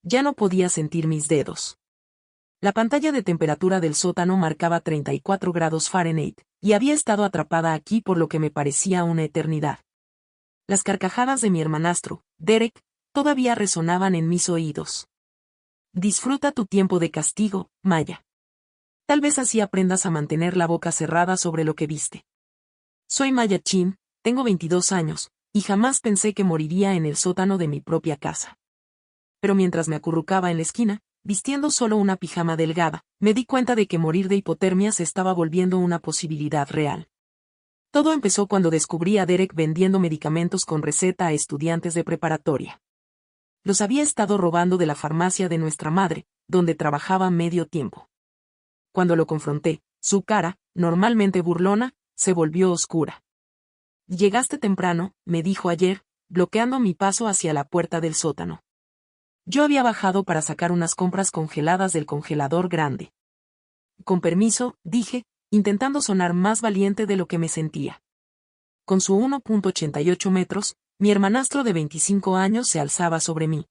Ya no podía sentir mis dedos. La pantalla de temperatura del sótano marcaba 34 grados Fahrenheit, y había estado atrapada aquí por lo que me parecía una eternidad. Las carcajadas de mi hermanastro, Derek, todavía resonaban en mis oídos. Disfruta tu tiempo de castigo, Maya. Tal vez así aprendas a mantener la boca cerrada sobre lo que viste. Soy Maya Chin, tengo 22 años, y jamás pensé que moriría en el sótano de mi propia casa. Pero mientras me acurrucaba en la esquina, vistiendo solo una pijama delgada, me di cuenta de que morir de hipotermia se estaba volviendo una posibilidad real. Todo empezó cuando descubrí a Derek vendiendo medicamentos con receta a estudiantes de preparatoria. Los había estado robando de la farmacia de nuestra madre, donde trabajaba medio tiempo. Cuando lo confronté, su cara, normalmente burlona, se volvió oscura. Llegaste temprano, me dijo ayer, bloqueando mi paso hacia la puerta del sótano. Yo había bajado para sacar unas compras congeladas del congelador grande. Con permiso, dije, intentando sonar más valiente de lo que me sentía. Con su 1.88 metros, mi hermanastro de 25 años se alzaba sobre mí.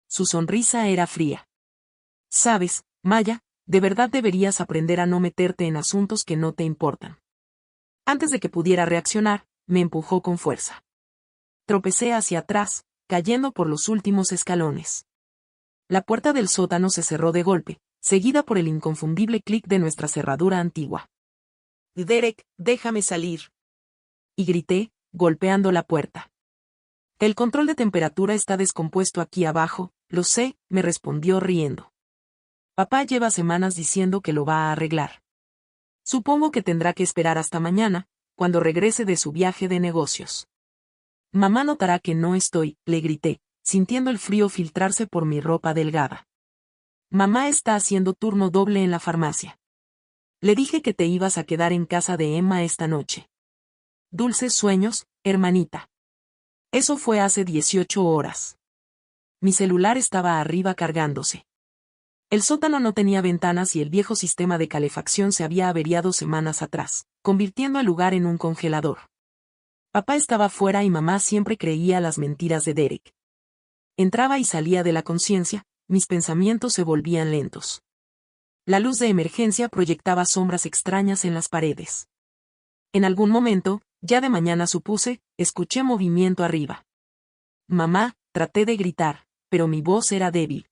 Su sonrisa era fría. Sabes, Maya, de verdad deberías aprender a no meterte en asuntos que no te importan. Antes de que pudiera reaccionar, me empujó con fuerza. Tropecé hacia atrás, cayendo por los últimos escalones. La puerta del sótano se cerró de golpe, seguida por el inconfundible clic de nuestra cerradura antigua. «Derek, déjame salir», y grité, golpeando la puerta. «El control de temperatura está descompuesto aquí abajo, lo sé», me respondió riendo. «Papá lleva semanas diciendo que lo va a arreglar. Supongo que tendrá que esperar hasta mañana, cuando regrese de su viaje de negocios». «Mamá notará que no estoy», le grité, sintiendo el frío filtrarse por mi ropa delgada. «Mamá está haciendo turno doble en la farmacia. Le dije que te ibas a quedar en casa de Emma esta noche. Dulces sueños, hermanita». Eso fue hace 18 horas. Mi celular estaba arriba cargándose. El sótano no tenía ventanas y el viejo sistema de calefacción se había averiado semanas atrás, convirtiendo el lugar en un congelador. Papá estaba fuera y mamá siempre creía las mentiras de Derek. Entraba y salía de la conciencia, mis pensamientos se volvían lentos. La luz de emergencia proyectaba sombras extrañas en las paredes. En algún momento, ya de mañana supuse, escuché movimiento arriba. «Mamá», traté de gritar, pero mi voz era débil.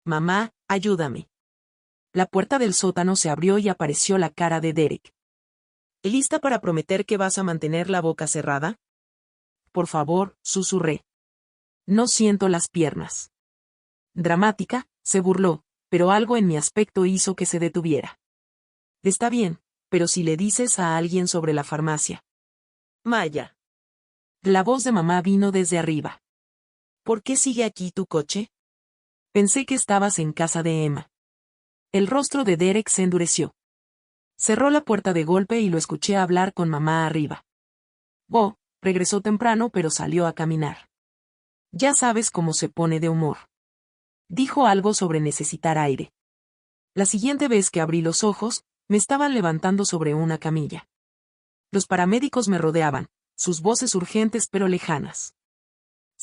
«Mamá, ayúdame». La puerta del sótano se abrió y apareció la cara de Derek. «¿Lista para prometer que vas a mantener la boca cerrada?» «Por favor», susurré. «No siento las piernas». Dramática, se burló, pero algo en mi aspecto hizo que se detuviera. «Está bien, pero si le dices a alguien sobre la farmacia». «Maya». La voz de mamá vino desde arriba. «¿Por qué sigue aquí tu coche?» «Pensé que estabas en casa de Emma». El rostro de Derek se endureció. Cerró la puerta de golpe y lo escuché hablar con mamá arriba. «Oh», regresó temprano pero salió a caminar. «Ya sabes cómo se pone de humor». Dijo algo sobre necesitar aire. La siguiente vez que abrí los ojos, me estaban levantando sobre una camilla. Los paramédicos me rodeaban, sus voces urgentes pero lejanas.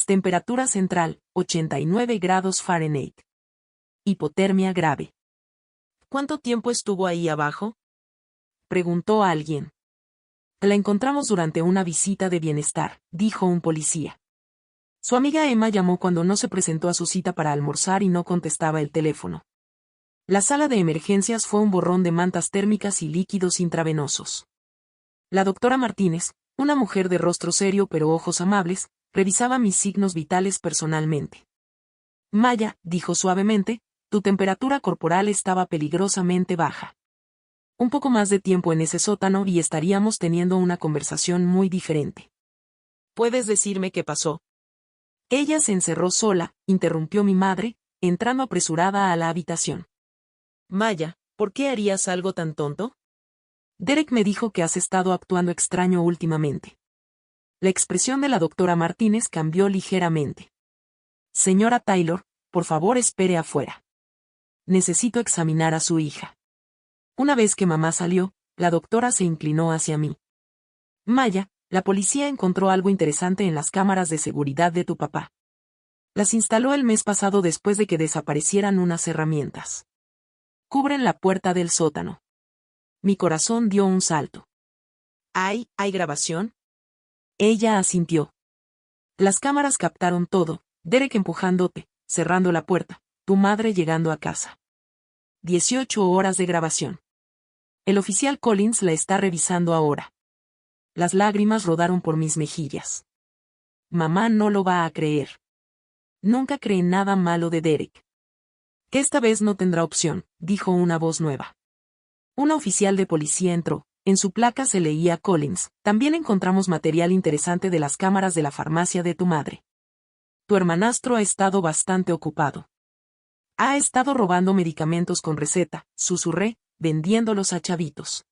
Temperatura central, 89 grados Fahrenheit. Hipotermia grave. «¿Cuánto tiempo estuvo ahí abajo?», preguntó alguien. «La encontramos durante una visita de bienestar», dijo un policía. Su amiga Emma llamó cuando no se presentó a su cita para almorzar y no contestaba el teléfono. La sala de emergencias fue un borrón de mantas térmicas y líquidos intravenosos. La doctora Martínez, una mujer de rostro serio pero ojos amables, revisaba mis signos vitales personalmente. «Maya», dijo suavemente, «tu temperatura corporal estaba peligrosamente baja. Un poco más de tiempo en ese sótano y estaríamos teniendo una conversación muy diferente». «¿Puedes decirme qué pasó?» «Ella se encerró sola», interrumpió mi madre, entrando apresurada a la habitación. «Maya, ¿por qué harías algo tan tonto?» «Derek me dijo que has estado actuando extraño últimamente». La expresión de la doctora Martínez cambió ligeramente. «Señora Taylor, por favor espere afuera. Necesito examinar a su hija». Una vez que mamá salió, la doctora se inclinó hacia mí. «Maya, la policía encontró algo interesante en las cámaras de seguridad de tu papá». Las instaló el mes pasado después de que desaparecieran unas herramientas. Cubren la puerta del sótano. Mi corazón dio un salto. ¿Hay grabación? Ella asintió. Las cámaras captaron todo, Derek empujándote, cerrando la puerta, tu madre llegando a casa. 18 horas de grabación. El oficial Collins la está revisando ahora. Las lágrimas rodaron por mis mejillas. Mamá no lo va a creer. Nunca cree nada malo de Derek. Que esta vez no tendrá opción, dijo una voz nueva. Una oficial de policía entró. En su placa se leía Collins. También encontramos material interesante de las cámaras de la farmacia de tu madre. Tu hermanastro ha estado bastante ocupado. Ha estado robando medicamentos con receta, susurré, vendiéndolos a chavitos.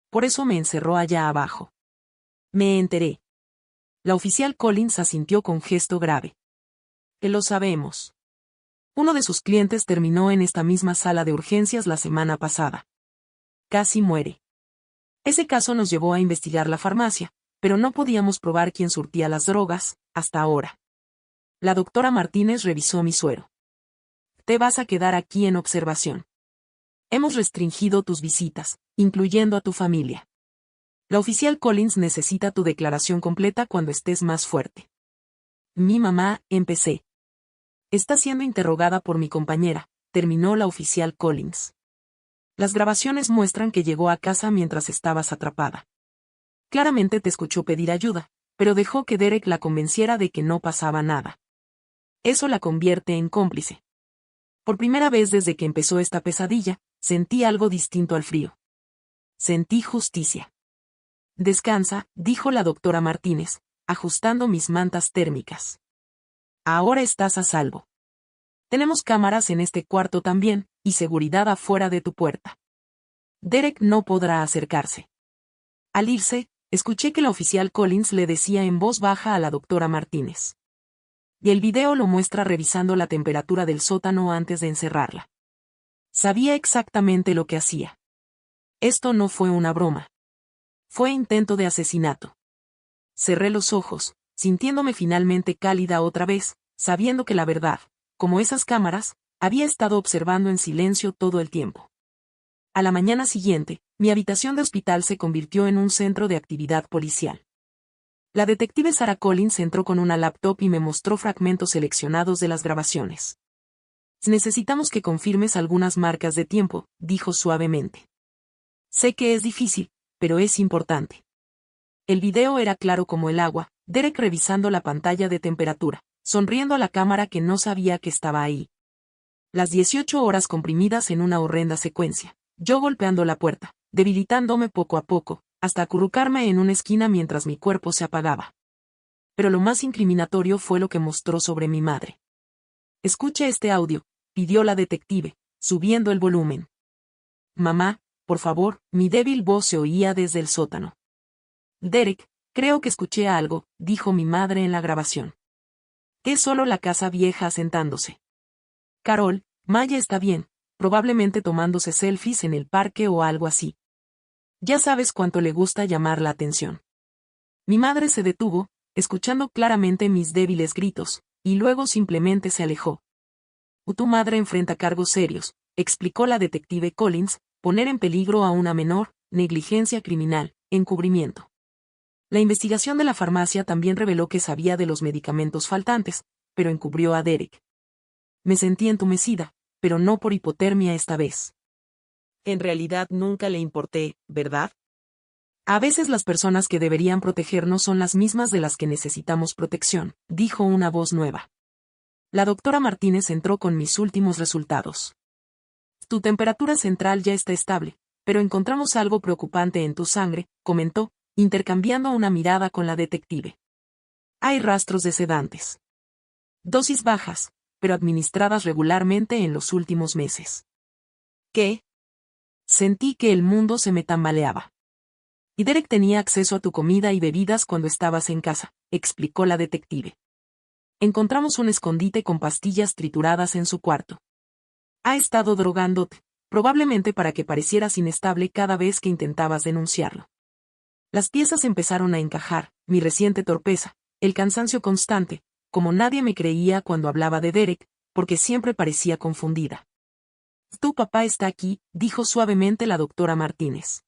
Por eso me encerró allá abajo. Me enteré. La oficial Collins asintió con gesto grave. Que lo sabemos. Uno de sus clientes terminó en esta misma sala de urgencias la semana pasada. Casi muere. Ese caso nos llevó a investigar la farmacia, pero no podíamos probar quién surtía las drogas, hasta ahora. La doctora Martínez revisó mi suero. Te vas a quedar aquí en observación. Hemos restringido tus visitas, incluyendo a tu familia. La oficial Collins necesita tu declaración completa cuando estés más fuerte. Mi mamá, empecé. Está siendo interrogada por mi compañera, terminó la oficial Collins. Las grabaciones muestran que llegó a casa mientras estabas atrapada. Claramente te escuchó pedir ayuda, pero dejó que Derek la convenciera de que no pasaba nada. Eso la convierte en cómplice. Por primera vez desde que empezó esta pesadilla, sentí algo distinto al frío. Sentí justicia. Descansa, dijo la doctora Martínez, ajustando mis mantas térmicas. Ahora estás a salvo. Tenemos cámaras en este cuarto también, y seguridad afuera de tu puerta. Derek no podrá acercarse. Al irse, escuché que la oficial Collins le decía en voz baja a la doctora Martínez. Y el video lo muestra revisando la temperatura del sótano antes de encerrarla. Sabía exactamente lo que hacía. Esto no fue una broma. Fue intento de asesinato. Cerré los ojos, sintiéndome finalmente cálida otra vez, sabiendo que la verdad, como esas cámaras, había estado observando en silencio todo el tiempo. A la mañana siguiente, mi habitación de hospital se convirtió en un centro de actividad policial. La detective Sarah Collins entró con una laptop y me mostró fragmentos seleccionados de las grabaciones. Necesitamos que confirmes algunas marcas de tiempo, dijo suavemente. Sé que es difícil, pero es importante. El video era claro como el agua, Derek revisando la pantalla de temperatura, sonriendo a la cámara que no sabía que estaba ahí. Las 18 horas comprimidas en una horrenda secuencia, yo golpeando la puerta, debilitándome poco a poco, hasta acurrucarme en una esquina mientras mi cuerpo se apagaba. Pero lo más incriminatorio fue lo que mostró sobre mi madre. Escuche este audio, pidió la detective, subiendo el volumen. Mamá, por favor, mi débil voz se oía desde el sótano. Derek, creo que escuché algo, dijo mi madre en la grabación. Es solo la casa vieja asentándose. Carol, Maya está bien, probablemente tomándose selfies en el parque o algo así. Ya sabes cuánto le gusta llamar la atención. Mi madre se detuvo, escuchando claramente mis débiles gritos, y luego simplemente se alejó. Tu madre enfrenta cargos serios, explicó la detective Collins, poner en peligro a una menor, negligencia criminal, encubrimiento. La investigación de la farmacia también reveló que sabía de los medicamentos faltantes, pero encubrió a Derek. Me sentí entumecida, pero no por hipotermia esta vez. En realidad nunca le importé, ¿verdad? A veces las personas que deberían protegernos son las mismas de las que necesitamos protección, dijo una voz nueva. La doctora Martínez entró con mis últimos resultados. Tu temperatura central ya está estable, pero encontramos algo preocupante en tu sangre, comentó, intercambiando una mirada con la detective. Hay rastros de sedantes. Dosis bajas, pero administradas regularmente en los últimos meses. ¿Qué? Sentí que el mundo se me tambaleaba. Y Derek tenía acceso a tu comida y bebidas cuando estabas en casa, explicó la detective. Encontramos un escondite con pastillas trituradas en su cuarto. Ha estado drogándote, probablemente para que parecieras inestable cada vez que intentabas denunciarlo. Las piezas empezaron a encajar, mi reciente torpeza, el cansancio constante, como nadie me creía cuando hablaba de Derek, porque siempre parecía confundida. Tu papá está aquí, dijo suavemente la doctora Martínez.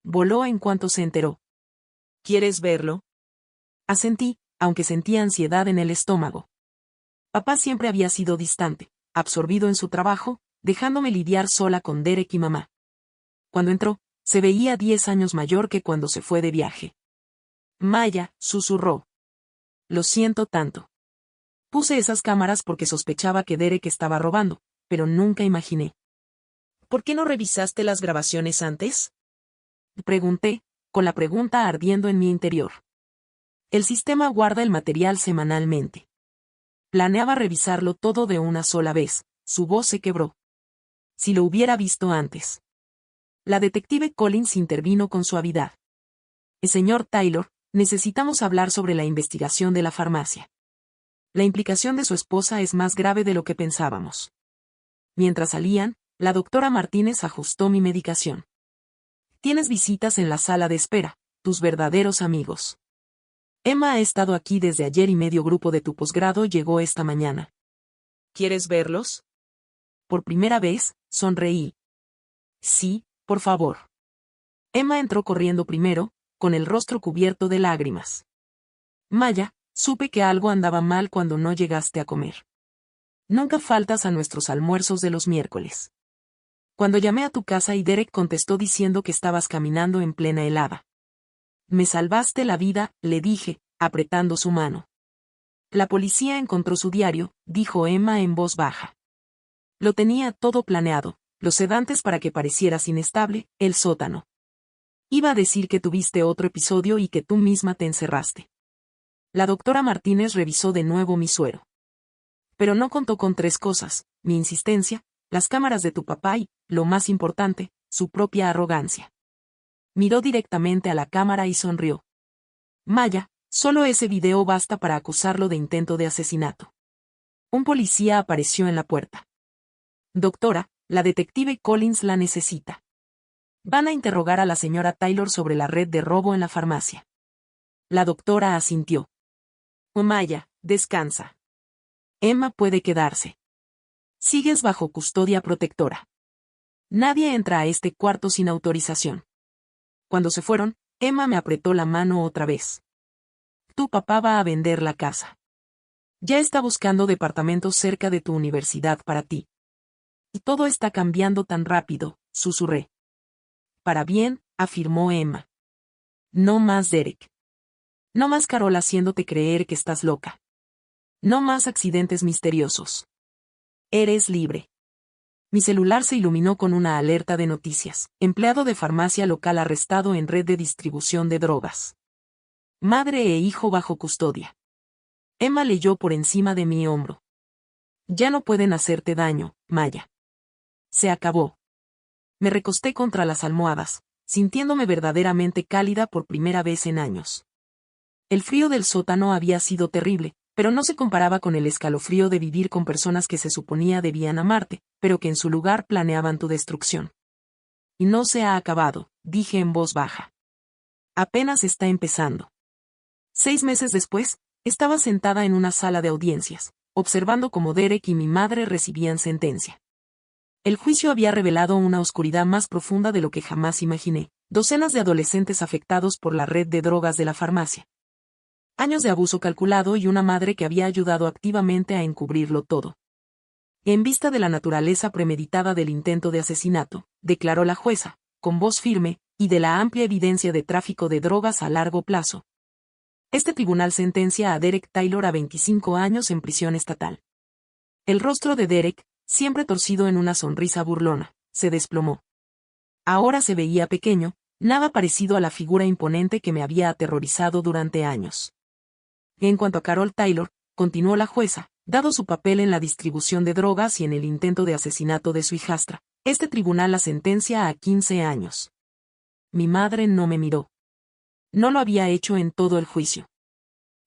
Voló en cuanto se enteró. ¿Quieres verlo? Asentí, aunque sentía ansiedad en el estómago. Papá siempre había sido distante, absorbido en su trabajo, dejándome lidiar sola con Derek y mamá. Cuando entró, se veía 10 años mayor que cuando se fue de viaje. Maya, susurró. Lo siento tanto. Puse esas cámaras porque sospechaba que Derek estaba robando, pero nunca imaginé. ¿Por qué no revisaste las grabaciones antes? Pregunté, con la pregunta ardiendo en mi interior. El sistema guarda el material semanalmente. Planeaba revisarlo todo de una sola vez, su voz se quebró. Si lo hubiera visto antes. La detective Collins intervino con suavidad. Señor Taylor, necesitamos hablar sobre la investigación de la farmacia. La implicación de su esposa es más grave de lo que pensábamos. Mientras salían, la doctora Martínez ajustó mi medicación. Tienes visitas en la sala de espera, tus verdaderos amigos. Emma ha estado aquí desde ayer y medio grupo de tu posgrado llegó esta mañana. ¿Quieres verlos? Por primera vez, sonreí. Sí, por favor. Emma entró corriendo primero, con el rostro cubierto de lágrimas. Maya, supe que algo andaba mal cuando no llegaste a comer. Nunca faltas a nuestros almuerzos de los miércoles. Cuando llamé a tu casa y Derek contestó diciendo que estabas caminando en plena helada. Me salvaste la vida, le dije, apretando su mano. La policía encontró su diario, dijo Emma en voz baja. Lo tenía todo planeado, los sedantes para que parecieras inestable, el sótano. Iba a decir que tuviste otro episodio y que tú misma te encerraste. La doctora Martínez revisó de nuevo mi suero. Pero no contó con 3 cosas, mi insistencia, las cámaras de tu papá y, lo más importante, su propia arrogancia. Miró directamente a la cámara y sonrió. Maya, solo ese video basta para acusarlo de intento de asesinato. Un policía apareció en la puerta. Doctora, la detective Collins la necesita. Van a interrogar a la señora Taylor sobre la red de robo en la farmacia. La doctora asintió. Maya, descansa. Emma puede quedarse. Sigues bajo custodia protectora. Nadie entra a este cuarto sin autorización. Cuando se fueron, Emma me apretó la mano otra vez. Tu papá va a vender la casa. Ya está buscando departamentos cerca de tu universidad para ti. Y todo está cambiando tan rápido, susurré. Para bien, afirmó Emma. No más Derek. No más Carol haciéndote creer que estás loca. No más accidentes misteriosos. Eres libre. Mi celular se iluminó con una alerta de noticias. Empleado de farmacia local arrestado en red de distribución de drogas. Madre e hijo bajo custodia. Emma leyó por encima de mi hombro. Ya no pueden hacerte daño, Maya. Se acabó. Me recosté contra las almohadas, sintiéndome verdaderamente cálida por primera vez en años. El frío del sótano había sido terrible, pero no se comparaba con el escalofrío de vivir con personas que se suponía debían amarte, pero que en su lugar planeaban tu destrucción. Y no se ha acabado, dije en voz baja. Apenas está empezando. 6 meses después, estaba sentada en una sala de audiencias, observando cómo Derek y mi madre recibían sentencia. El juicio había revelado una oscuridad más profunda de lo que jamás imaginé, docenas de adolescentes afectados por la red de drogas de la farmacia. Años de abuso calculado y una madre que había ayudado activamente a encubrirlo todo. En vista de la naturaleza premeditada del intento de asesinato, declaró la jueza, con voz firme, y de la amplia evidencia de tráfico de drogas a largo plazo. Este tribunal sentencia a Derek Taylor a 25 años en prisión estatal. El rostro de Derek, siempre torcido en una sonrisa burlona, se desplomó. Ahora se veía pequeño, nada parecido a la figura imponente que me había aterrorizado durante años. En cuanto a Carol Taylor, continuó la jueza, dado su papel en la distribución de drogas y en el intento de asesinato de su hijastra, este tribunal la sentencia a 15 años. Mi madre no me miró. No lo había hecho en todo el juicio.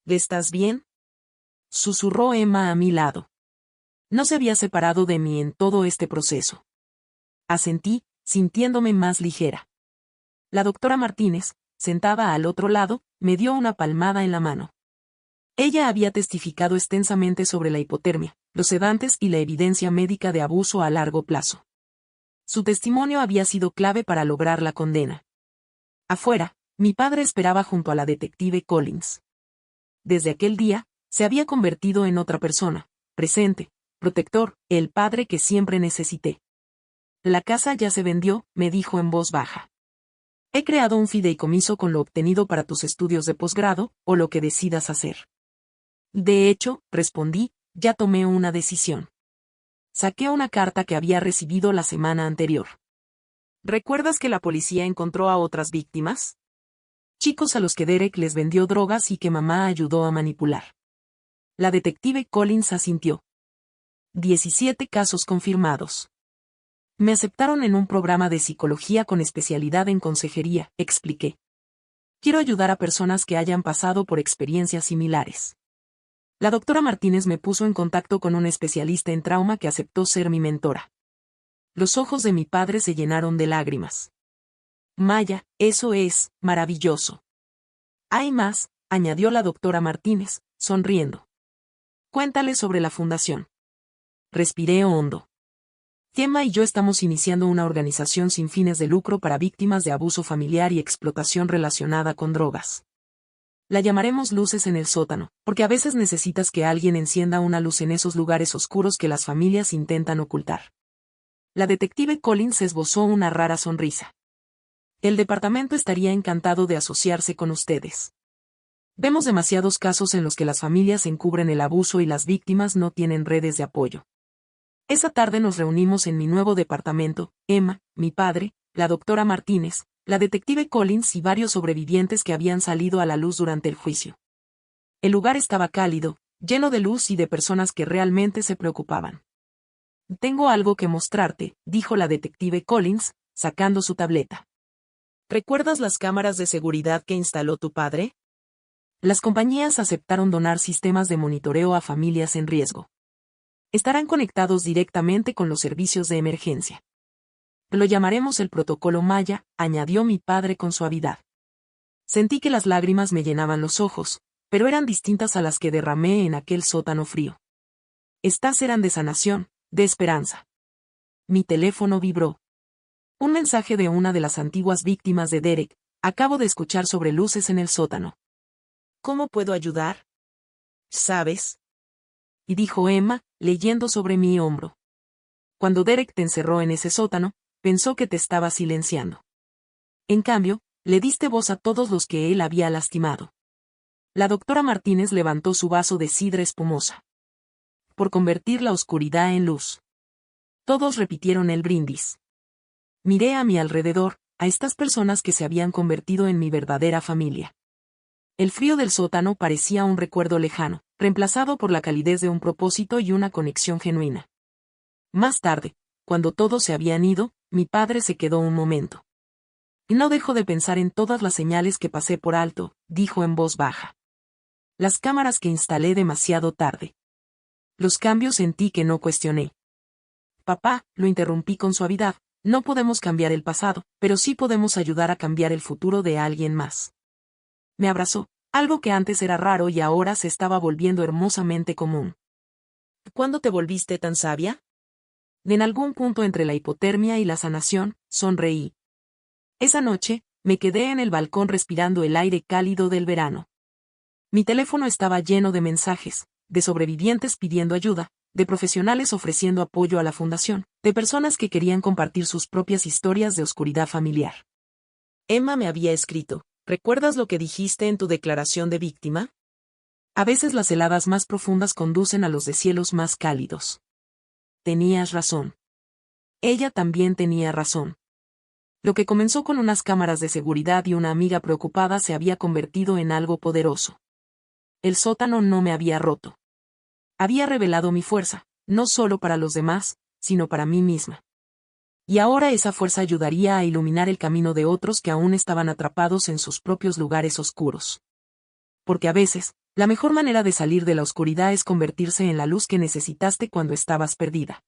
¿Estás bien? Susurró Emma a mi lado. No se había separado de mí en todo este proceso. Asentí, sintiéndome más ligera. La doctora Martínez, sentada al otro lado, me dio una palmada en la mano. Ella había testificado extensamente sobre la hipotermia, los sedantes y la evidencia médica de abuso a largo plazo. Su testimonio había sido clave para lograr la condena. Afuera, mi padre esperaba junto a la detective Collins. Desde aquel día, se había convertido en otra persona, presente, protector, el padre que siempre necesité. La casa ya se vendió, me dijo en voz baja. He creado un fideicomiso con lo obtenido para tus estudios de posgrado, o lo que decidas hacer. De hecho, respondí, ya tomé una decisión. Saqué una carta que había recibido la semana anterior. ¿Recuerdas que la policía encontró a otras víctimas? Chicos a los que Derek les vendió drogas y que mamá ayudó a manipular. La detective Collins asintió. 17 casos confirmados. Me aceptaron en un programa de psicología con especialidad en consejería, expliqué. Quiero ayudar a personas que hayan pasado por experiencias similares. La doctora Martínez me puso en contacto con un especialista en trauma que aceptó ser mi mentora. Los ojos de mi padre se llenaron de lágrimas. Maya, eso es maravilloso. Hay más, añadió la doctora Martínez, sonriendo. Cuéntale sobre la fundación. Respiré hondo. Gemma y yo estamos iniciando una organización sin fines de lucro para víctimas de abuso familiar y explotación relacionada con drogas. La llamaremos Luces en el Sótano, porque a veces necesitas que alguien encienda una luz en esos lugares oscuros que las familias intentan ocultar. La detective Collins esbozó una rara sonrisa. El departamento estaría encantado de asociarse con ustedes. Vemos demasiados casos en los que las familias encubren el abuso y las víctimas no tienen redes de apoyo. Esa tarde nos reunimos en mi nuevo departamento, Emma, mi padre, la doctora Martínez, la detective Collins y varios sobrevivientes que habían salido a la luz durante el juicio. El lugar estaba cálido, lleno de luz y de personas que realmente se preocupaban. Tengo algo que mostrarte, dijo la detective Collins, sacando su tableta. ¿Recuerdas las cámaras de seguridad que instaló tu padre? Las compañías aceptaron donar sistemas de monitoreo a familias en riesgo. Estarán conectados directamente con los servicios de emergencia. Lo llamaremos el protocolo Maya, añadió mi padre con suavidad. Sentí que las lágrimas me llenaban los ojos, pero eran distintas a las que derramé en aquel sótano frío. Estas eran de sanación, de esperanza. Mi teléfono vibró. Un mensaje de una de las antiguas víctimas de Derek. Acabo de escuchar sobre Luces en el Sótano. ¿Cómo puedo ayudar? ¿Sabes? Y dijo Emma, leyendo sobre mi hombro. Cuando Derek te encerró en ese sótano, pensó que te estaba silenciando. En cambio, le diste voz a todos los que él había lastimado. La doctora Martínez levantó su vaso de sidra espumosa. Por convertir la oscuridad en luz. Todos repitieron el brindis. Miré a mi alrededor, a estas personas que se habían convertido en mi verdadera familia. El frío del sótano parecía un recuerdo lejano, reemplazado por la calidez de un propósito y una conexión genuina. Más tarde, cuando todos se habían ido, mi padre se quedó un momento. Y no dejo de pensar en todas las señales que pasé por alto, dijo en voz baja. Las cámaras que instalé demasiado tarde. Los cambios en ti que no cuestioné. Papá, lo interrumpí con suavidad, no podemos cambiar el pasado, pero sí podemos ayudar a cambiar el futuro de alguien más. Me abrazó, algo que antes era raro y ahora se estaba volviendo hermosamente común. ¿Cuándo te volviste tan sabia? En algún punto entre la hipotermia y la sanación, sonreí. Esa noche, me quedé en el balcón respirando el aire cálido del verano. Mi teléfono estaba lleno de mensajes, de sobrevivientes pidiendo ayuda, de profesionales ofreciendo apoyo a la fundación, de personas que querían compartir sus propias historias de oscuridad familiar. Emma me había escrito, ¿recuerdas lo que dijiste en tu declaración de víctima? A veces las heladas más profundas conducen a los deshielos más cálidos. Tenías razón. Ella también tenía razón. Lo que comenzó con unas cámaras de seguridad y una amiga preocupada se había convertido en algo poderoso. El sótano no me había roto. Había revelado mi fuerza, no solo para los demás, sino para mí misma. Y ahora esa fuerza ayudaría a iluminar el camino de otros que aún estaban atrapados en sus propios lugares oscuros. Porque a veces, la mejor manera de salir de la oscuridad es convertirse en la luz que necesitaste cuando estabas perdida.